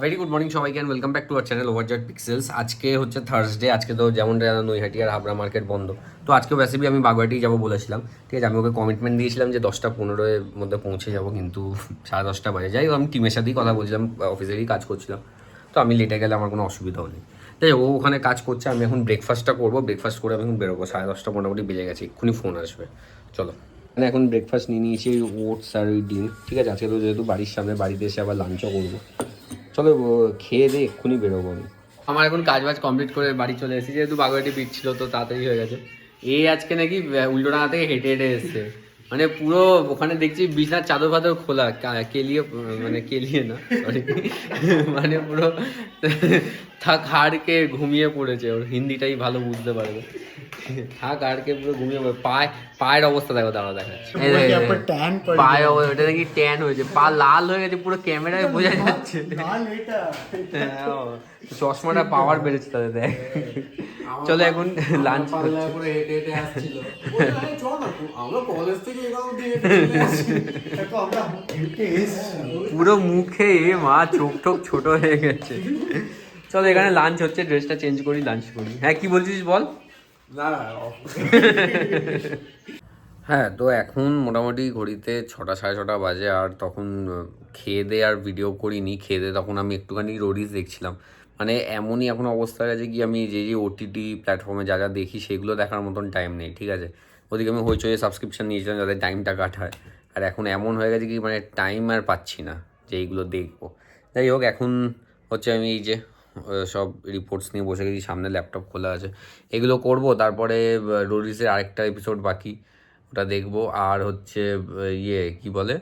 Very good morning সবাইকে and welcome back to our channel Overjet Pixels. আজকে হচ্ছে Thursday. আজকে তো যেমন নৈহাটি আর হাবড়া মার্কেট বন্ধ, তো আজকে বেসিক্যালি আমি বাগুয়াটি যাবো বলেছিলাম। ঠিক আছে, আমি ওকে কমিটমেন্ট দিয়েছিলাম যে 10:15-এর মধ্যে পৌঁছে যাবো, কিন্তু 10:30 বাজে। যাই হোক, আমি টিমের সাথেই কথা বলছিলাম, অফিসেরই কাজ করছিলাম, তো আমি লেটে গেলে আমার কোনো অসুবিধাও নেই। তাই ও ওখানে কাজ করছে, আমি এখন ব্রেকফাস্টটা করবো। ব্রেকফাস্ট করে আমি এখন বেরোবো। 10:30 মোটামুটি বেজে গেছে, এক্ষুনি ফোন আসবে। চলো, মানে এখন ব্রেকফাস্ট নিয়ে নিয়েছি, ওটস আর ওই ডিম। ঠিক আছে, আজকে তো যেহেতু বাড়ির সামনে, বাড়িতে এসে আবার লাঞ্চও করবো। চলো খেয়ে দিয়ে এক্ষুনি বেরোবো আমি। আমার এখন কাজ বাজ কমপ্লিট করে বাড়ি চলে এসেছি, যেহেতু বাগুয়াটি বিট ছিল তো তাড়াতাড়ি হয়ে গেছে। এই আজকে নাকি উল্টোডাঙা থেকে হেঁটে হেঁটে এসছে, মানে পুরো ওখানে দেখছি বিছানার চাদর ফাদর খোলা, কেলিয়ে, মানে কেলিয়ে না সরি, মানে পুরো থাক হাড়কে ঘুমিয়ে পড়েছে। ওর হিন্দিটাই ভালো বুঝতে পারবে। থাক হাড়কে পুরো ঘুমিয়ে পড়ে। পায়ের অবস্থা দেখো, দেখাচ্ছে পায়ে ওটা নাকি ট্যান হয়েছে, পা লাল হয়ে গেছে পুরো, ক্যামেরায় বোঝা যাচ্ছে। চশমাটা পাওয়ার বেড়েছে তাদের, দেখ। চলো এখন লাঞ্চ পুরো মুখে মা চোখ টোক ছোট হয়ে গেছে। চলো এখানে লাঞ্চ হচ্ছে, ড্রেসটা চেঞ্জ করি, লাঞ্চ করি। হ্যাঁ, কি বলছিস বল। হ্যাঁ, তো এখন মোটামুটি ঘড়িতে 6:30 বাজে, আর তখন খেয়ে দিয়ে আর ভিডিও করিনি। খেয়ে দিয়ে তখন আমি একটুখানি রোডিস দেখছিলাম। মানে এমনই এখন অবস্থা গেছে কি, আমি যে ওটিটি প্ল্যাটফর্মে যা যা দেখি সেগুলো দেখার মতন টাইম নেই। ঠিক আছে, ওদিকে আমি হইচই সাবস্ক্রিপশন নিয়েছিলাম যাতে টাইমটা কাটায়, আর এখন এমন হয়ে গেছে কি মানে টাইম আর পাচ্ছি না যে এইগুলো দেখবো। যাই হোক, এখন হচ্ছে আমি এই যে সব রিপোর্টস নিয়ে বসে গেছি, সামনে ল্যাপটপ খোলা আছে, এগুলো করব। তারপরে রোডিসের আরেকটা এপিসোড বাকি, ওটা দেখবো। আর হচ্ছে কি বলে,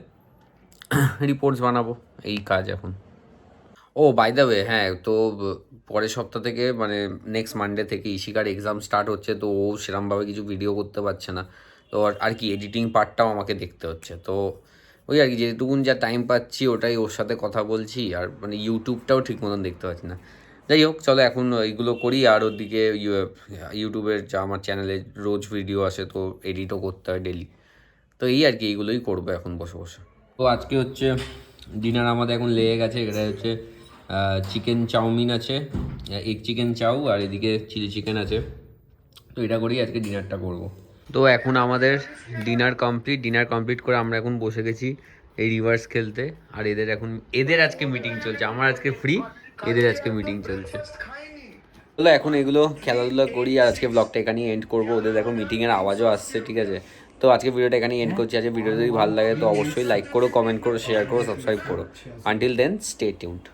রিপোর্টস বানাবো, এই কাজ এখন। ও বাই দ্য ওয়ে, হ্যাঁ, তো পরের সপ্তাহ থেকে মানে নেক্সট মানডে থেকে ইশিকার এক্সাম স্টার্ট হচ্ছে, তো ও সেরমভাবে কিছু ভিডিও করতে পারছে না। তো আর কি এডিটিং পার্টটাও আমাকে দেখতে হচ্ছে। তো ওই আর কি, যেটুকুন যা টাইম পাচ্ছি ওটাই ওর সাথে কথা বলছি, আর মানে ইউটিউবটাও ঠিক মতন দেখতে পাচ্ছি না। যাই হোক, চলো এখন এইগুলো করি। আর ওদিকে ইউটিউবের যা আমার চ্যানেলে রোজ ভিডিও আসে, তো এডিটও করতে হয় ডেলি। তো এই আর কি, এইগুলোই করবো এখন বসে বসে। তো আজকে হচ্ছে ডিনার আমাদের এখন লেগে গেছে। এটা হচ্ছে চিকেন চাউমিন আছে, এগ চিকেন চাউ, আর এদিকে চিলি চিকেন আছে। তো এটা করেই আজকে ডিনারটা করব। তো এখন আমাদের ডিনার কমপ্লিট করে আমরা এখন বসে গেছি এই রিভার্স খেলতে। আর এদের আজকে মিটিং চলছে, আমার আজকে ফ্রি, এদের আজকে মিটিং চলছে। চলো এখন এগুলো খেলাধুলা করি, আর আজকে ব্লগটা এখানেই এন্ড করবো। ওদের দেখো মিটিংয়ের আওয়াজও আসছে। ঠিক আছে, তো আজকে ভিডিওটা এখানেই এন্ড করছি। আজকে ভিডিও যদি ভালো লাগে তো অবশ্যই লাইক করো, কমেন্ট করো, শেয়ার করো, সাবস্ক্রাইব করো। Until then, stay tuned.